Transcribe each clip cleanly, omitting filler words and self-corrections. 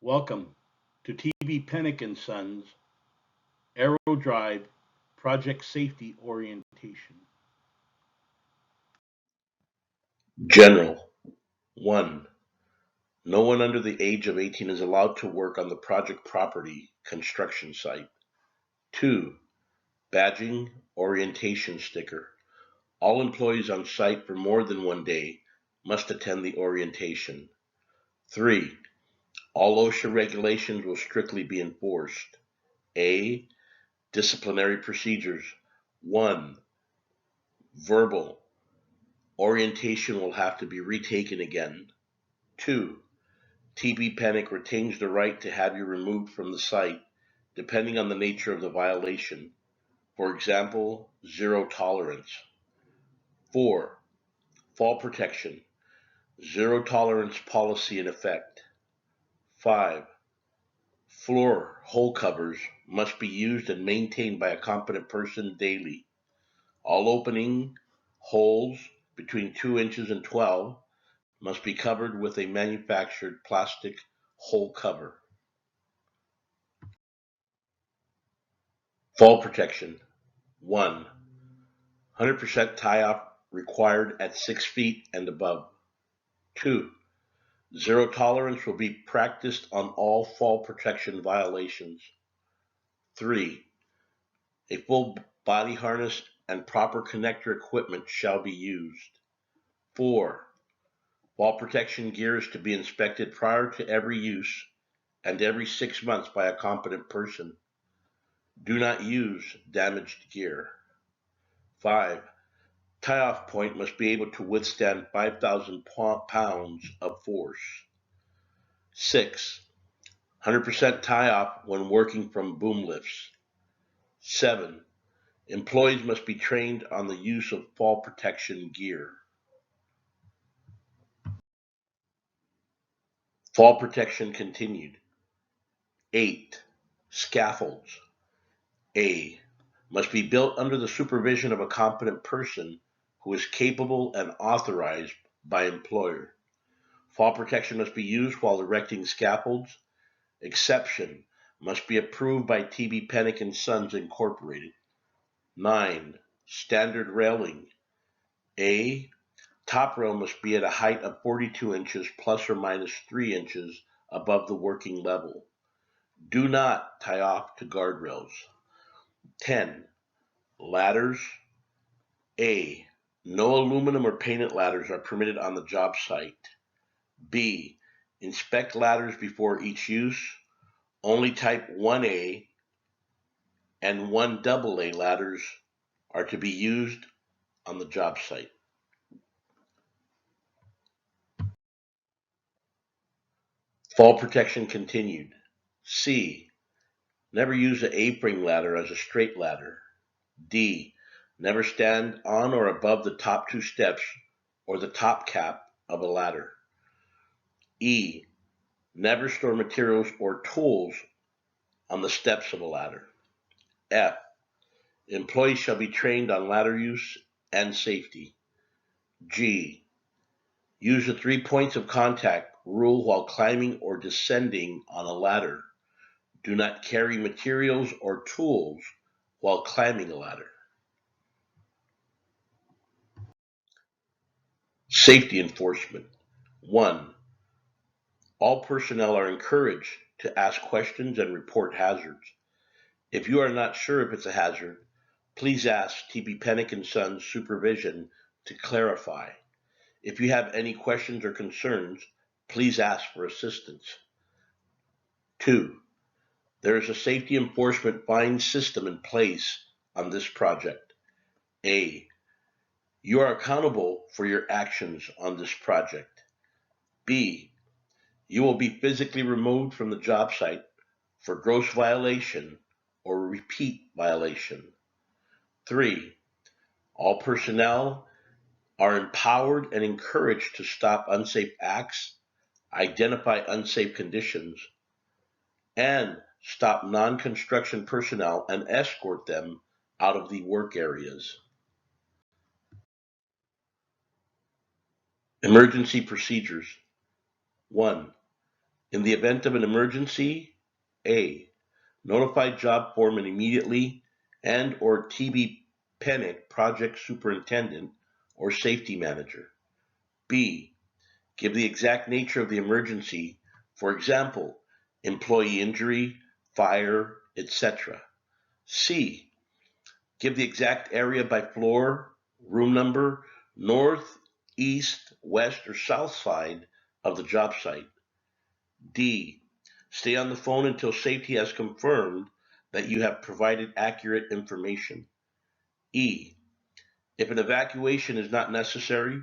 Welcome to TB Pennick and Sons Aero Drive Project Safety Orientation. General. 1. No one under the age of 18 is allowed to work on the project property construction site. 2. Badging orientation sticker. All employees on site for more than one day must attend the orientation. 3. All OSHA regulations will strictly be enforced. A. Disciplinary procedures. 1. Verbal. Orientation will have to be retaken again. 2. TB Panic retains the right to have you removed from the site depending on the nature of the violation. For example, zero tolerance. 4. Fall protection. Zero tolerance policy in effect. 5. Floor hole covers must be used and maintained by a competent person daily. All opening holes between 2 inches and 12 must be covered with a manufactured plastic hole cover. Fall protection. 1. 100% tie-off required at 6 feet and above. 2. Zero tolerance will be practiced on all fall protection violations. 3. A full body harness and proper connector equipment shall be used. 4. Fall protection gear is to be inspected prior to every use and every 6 months by a competent person. Do not use damaged gear. 5. Tie-off point must be able to withstand 5,000 pounds of force. 6. 100% tie-off when working from boom lifts. 7. Employees must be trained on the use of fall protection gear. Fall protection continued. 8. Scaffolds. A. Must be built under the supervision of a competent person who is capable and authorized by employer. Fall protection must be used while erecting scaffolds. Exception must be approved by TB Pennick and Sons Incorporated. 9. Standard railing. A. Top rail must be at a height of 42 inches plus or minus 3 inches above the working level. Do not tie off to guardrails. 10. Ladders. A. No aluminum or painted ladders are permitted on the job site. B. Inspect ladders before each use. Only type 1A and 1AA ladders are to be used on the job site. Fall protection continued. C. Never use an A-frame ladder as a straight ladder. D. Never stand on or above the top 2 steps or the top cap of a ladder. E. Never store materials or tools on the steps of a ladder. F. Employees shall be trained on ladder use and safety. G. Use the 3 points of contact rule while climbing or descending on a ladder. Do not carry materials or tools while climbing a ladder. Safety enforcement. 1. All personnel are encouraged to ask questions and report hazards. If you are not sure if it's a hazard, please ask TB Pennick and Sons supervision to clarify. If you have any questions or concerns, please ask for assistance. 2. There is a safety enforcement fine system in place on this project. A. You are accountable for your actions on this project. B. You will be physically removed from the job site for gross violation or repeat violation. 3. All personnel are empowered and encouraged to stop unsafe acts, identify unsafe conditions, and stop non-construction personnel and escort them out of the work areas. Emergency procedures. 1. In the event of an emergency, A. Notify job foreman immediately and or TB Penick project superintendent or safety manager. B. Give the exact nature of the emergency, for example, employee injury, fire, etc. C. Give the exact area by floor, room number, north, east, west, or south side of the job site. D. Stay on the phone until safety has confirmed that you have provided accurate information. E. If an evacuation is not necessary,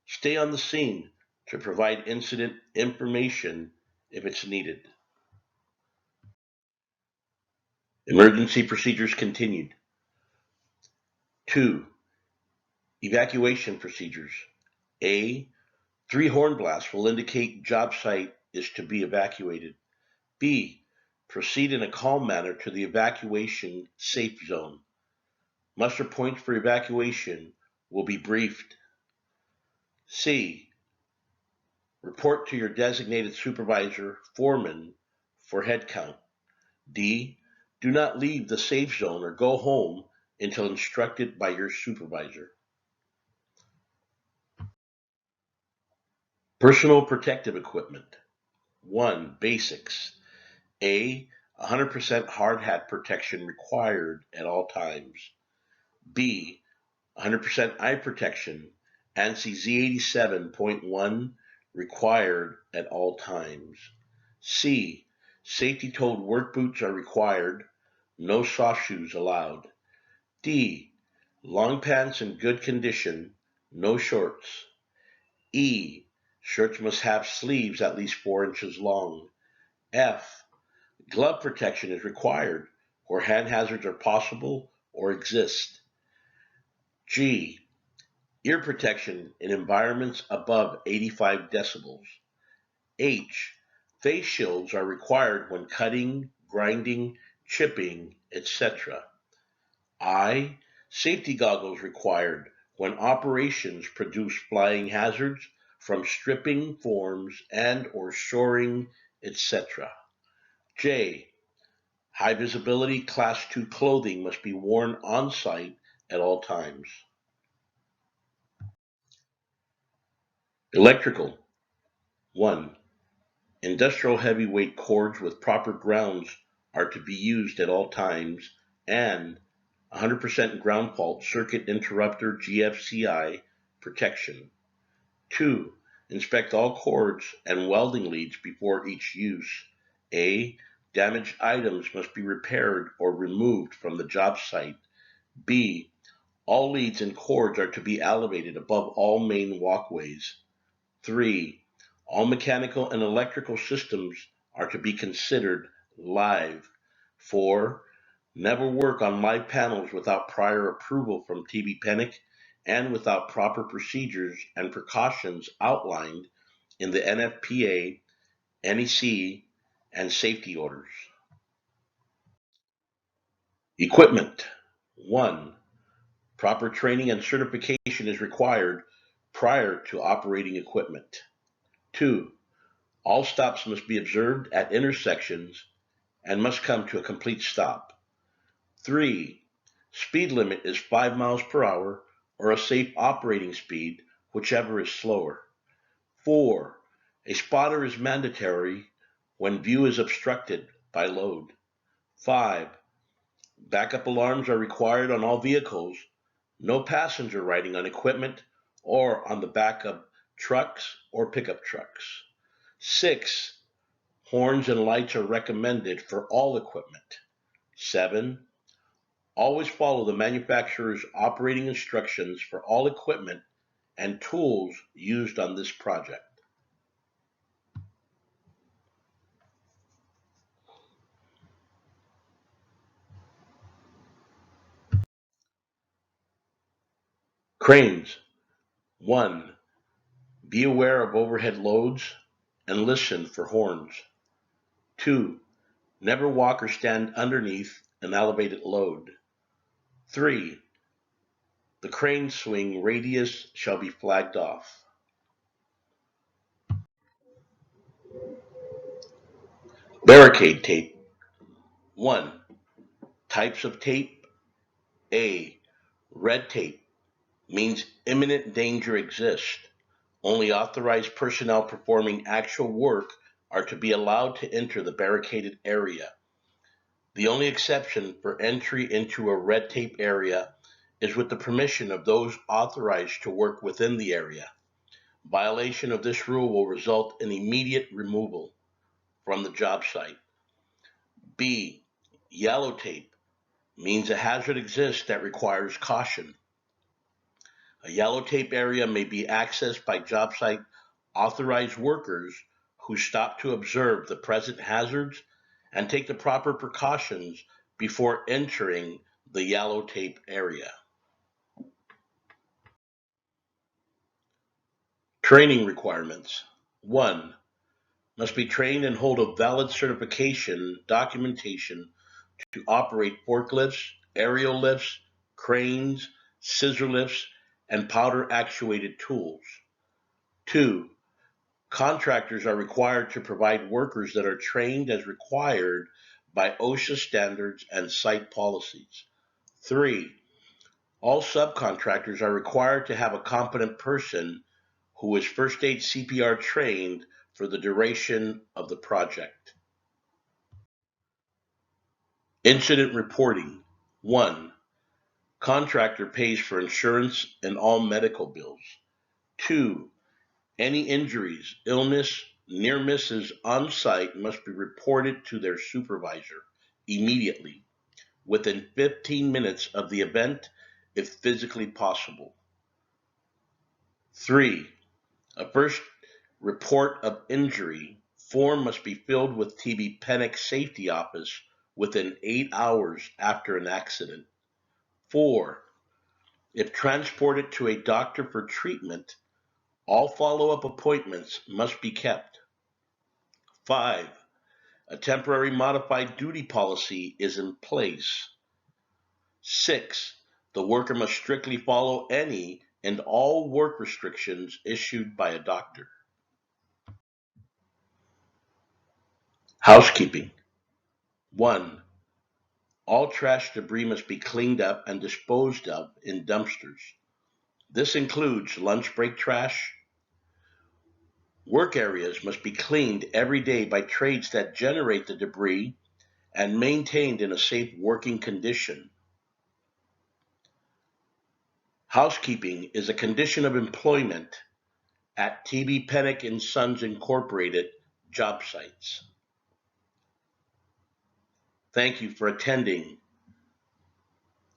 stay on the scene to provide incident information if it's needed. Emergency procedures continued. 2. Evacuation procedures. A. 3 horn blasts will indicate job site is to be evacuated. B. Proceed in a calm manner to the evacuation safe zone. Muster points for evacuation will be briefed. C. Report to your designated supervisor, foreman, for head count. D. Do not leave the safe zone or go home until instructed by your supervisor. Personal protective equipment. 1. Basics. A. 100% hard hat protection required at all times. B. 100% eye protection, ANSI Z87.1 required at all times. C. Safety-toed work boots are required, no soft shoes allowed. D. Long pants in good condition, no shorts. E. Shirts must have sleeves at least 4 inches long. F. Glove protection is required where hand hazards are possible or exist. G. Ear protection in environments above 85 decibels. H. Face shields are required when cutting, grinding, chipping, etc. I. Safety goggles required when operations produce flying hazards from stripping forms and or shoring, etc. J. High visibility class 2 clothing must be worn on site at all times. Electrical. 1. Industrial heavyweight cords with proper grounds are to be used at all times, and 100% ground fault circuit interrupter GFCI protection. 2. Inspect all cords and welding leads before each use. A. Damaged items must be repaired or removed from the job site. B. All leads and cords are to be elevated above all main walkways. 3. All mechanical and electrical systems are to be considered live. 4. Never work on live panels without prior approval from TB Penick and without proper procedures and precautions outlined in the NFPA, NEC, and safety orders. Equipment. 1. Proper training and certification is required prior to operating equipment. 2. All stops must be observed at intersections and must come to a complete stop. 3. Speed limit is 5 miles per hour or a safe operating speed, whichever is slower. 4. A spotter is mandatory when view is obstructed by load. 5. Backup alarms are required on all vehicles. No passenger riding on equipment or on the back of trucks or pickup trucks. 6. Horns and lights are recommended for all equipment. 7. Always follow the manufacturer's operating instructions for all equipment and tools used on this project. Cranes. 1. Be aware of overhead loads and listen for horns. 2. Never walk or stand underneath an elevated load. 3. The crane swing radius shall be flagged off. Barricade tape. 1. Types of tape. A. Red tape means imminent danger exists. Only authorized personnel performing actual work are to be allowed to enter the barricaded area. The only exception for entry into a red tape area is with the permission of those authorized to work within the area. Violation of this rule will result in immediate removal from the job site. B. Yellow tape means a hazard exists that requires caution. A yellow tape area may be accessed by job site authorized workers who stop to observe the present hazards and take the proper precautions before entering the yellow tape area. Training requirements. 1. Must be trained and hold a valid certification documentation to operate forklifts, aerial lifts, cranes, scissor lifts, and powder actuated tools. 2. Contractors are required to provide workers that are trained as required by OSHA standards and site policies. 3. All subcontractors are required to have a competent person who is first aid CPR trained for the duration of the project. Incident reporting. 1. Contractor pays for insurance and all medical bills. 2. Any injuries, illness, near misses on site must be reported to their supervisor immediately, within 15 minutes of the event, if physically possible. 3. A first report of injury form must be filled with TB Safety Office within 8 hours after an accident. 4. If transported to a doctor for treatment, all follow-up appointments must be kept. 5. A temporary modified duty policy is in place. 6. The worker must strictly follow any and all work restrictions issued by a doctor. Housekeeping. 1. All trash debris must be cleaned up and disposed of in dumpsters. This includes lunch break trash. Work areas must be cleaned every day by trades that generate the debris and maintained in a safe working condition. Housekeeping is a condition of employment at TB Sons Incorporated job sites. Thank you for attending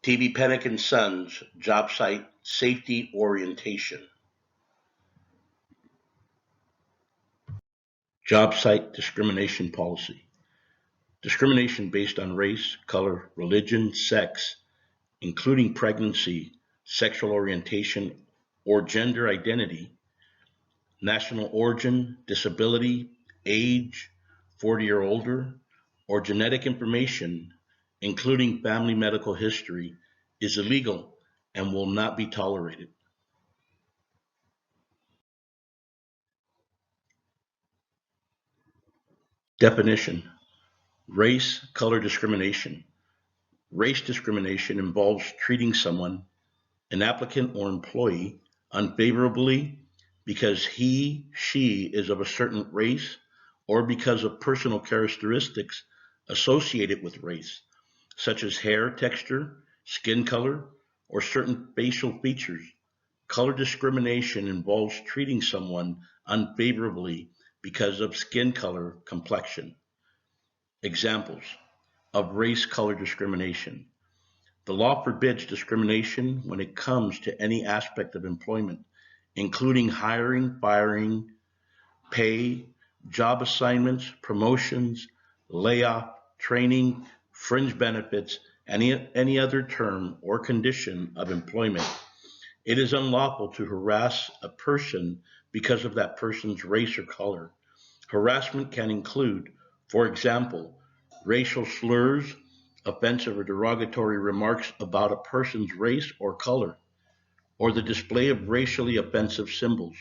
TB Sons job site safety orientation. Job site discrimination policy. Discrimination based on race, color, religion, sex, including pregnancy, sexual orientation, or gender identity, national origin, disability, age, 40 or older, or genetic information, including family medical history, is illegal and will not be tolerated. Definition: race, color discrimination. Race discrimination involves treating someone, an applicant or employee, unfavorably because he, she is of a certain race or because of personal characteristics associated with race, such as hair texture, skin color, or certain facial features. Color discrimination involves treating someone unfavorably because of skin color, complexion. Examples of race color discrimination. The law forbids discrimination when it comes to any aspect of employment, including hiring, firing, pay, job assignments, promotions, layoff, training, fringe benefits, any other term or condition of employment. It is unlawful to harass a person because of that person's race or color. Harassment can include, for example, racial slurs, offensive or derogatory remarks about a person's race or color, or the display of racially offensive symbols.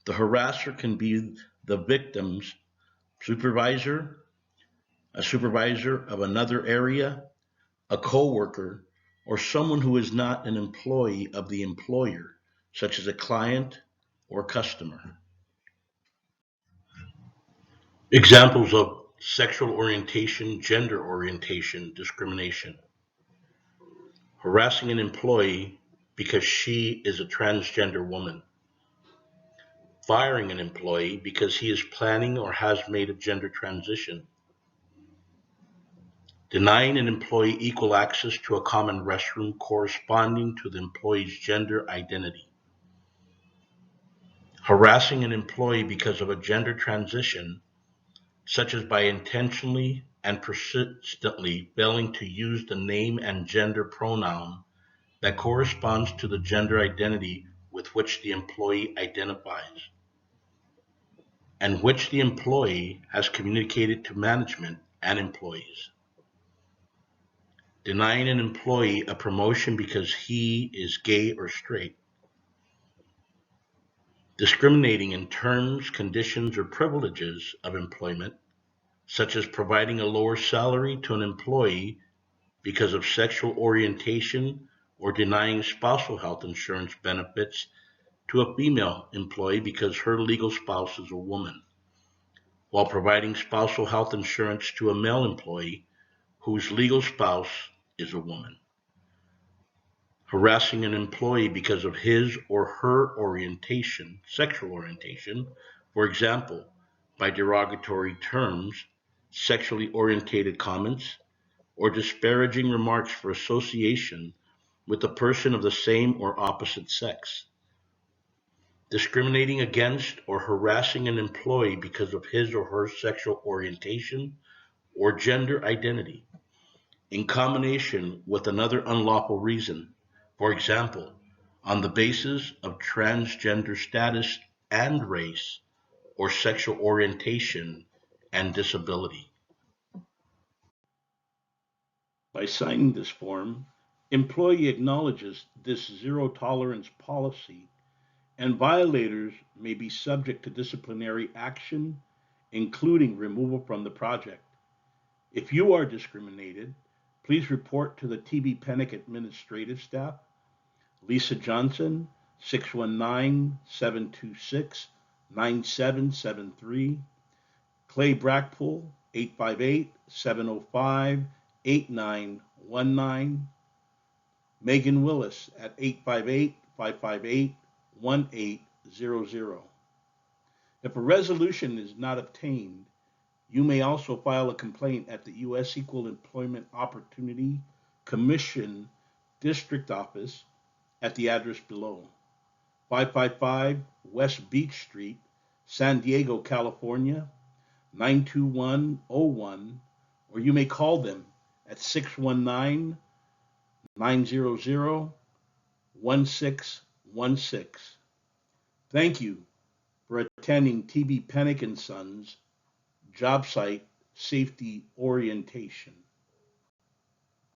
The harasser can be the victim's supervisor, a supervisor of another area, a coworker, or someone who is not an employee of the employer, such as a client or customer. Examples of sexual orientation, gender orientation discrimination: harassing an employee because she is a transgender woman, firing an employee because he is planning or has made a gender transition, denying an employee equal access to a common restroom corresponding to the employee's gender identity, harassing an employee because of a gender transition, such as by intentionally and persistently failing to use the name and gender pronoun that corresponds to the gender identity with which the employee identifies, and which the employee has communicated to management and employees. Denying an employee a promotion because he is gay or straight. Discriminating in terms, conditions, or privileges of employment, such as providing a lower salary to an employee because of sexual orientation or denying spousal health insurance benefits to a female employee because her legal spouse is a woman, while providing spousal health insurance to a male employee whose legal spouse is a woman. Harassing an employee because of his or her orientation, sexual orientation, for example, by derogatory terms, sexually orientated comments, or disparaging remarks for association with a person of the same or opposite sex. Discriminating against or harassing an employee because of his or her sexual orientation or gender identity, in combination with another unlawful reason, for example, on the basis of transgender status and race, or sexual orientation and disability. By signing this form, employee acknowledges this zero tolerance policy, and violators may be subject to disciplinary action, including removal from the project. If you are discriminated, please report to the TB Penick administrative staff, Lisa Johnson, 619-726-9773, Clay Brackpool, 858-705-8919, Megan Willis at 858-558-1800. If a resolution is not obtained, you may also file a complaint at the U.S. Equal Employment Opportunity Commission District Office at the address below: 555 West Beach Street, San Diego, California, 92101, or you may call them at 619-900-1616. Thank you for attending TB Penick and Sons Job Site Safety Orientation.